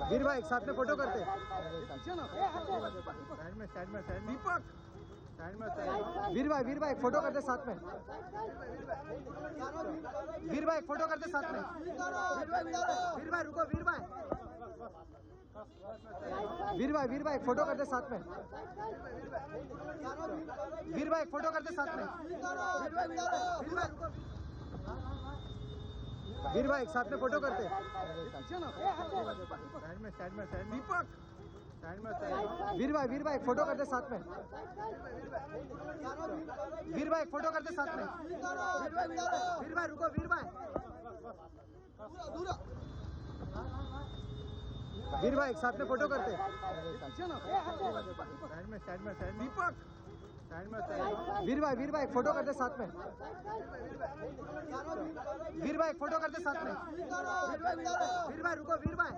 वीर भाई एक साथ में फोटो करते। साइड में दीपक साइड में वीर भाई फोटो करते साथ में। वीर भाई फोटो करते साथ में। वीर भाई रुको वीर भाई। वीर भाई फोटो करते साथ में। वीर भाई फोटो करते साथ में। वीर भाई एक साथ में फोटो करते। साइड में दीपक साइड में वीर भाई फोटो करते साथ में। वीर भाई फोटो करते साथ में। वीर भाई रुको वीर भाई। वीर भाई एक साथ में फोटो करते। साइड में दीपक साइड में वीर भाई फोटो करते साथ में। वीर भाई फोटो करते साथ में। वीर भाई रुको वीर भाई।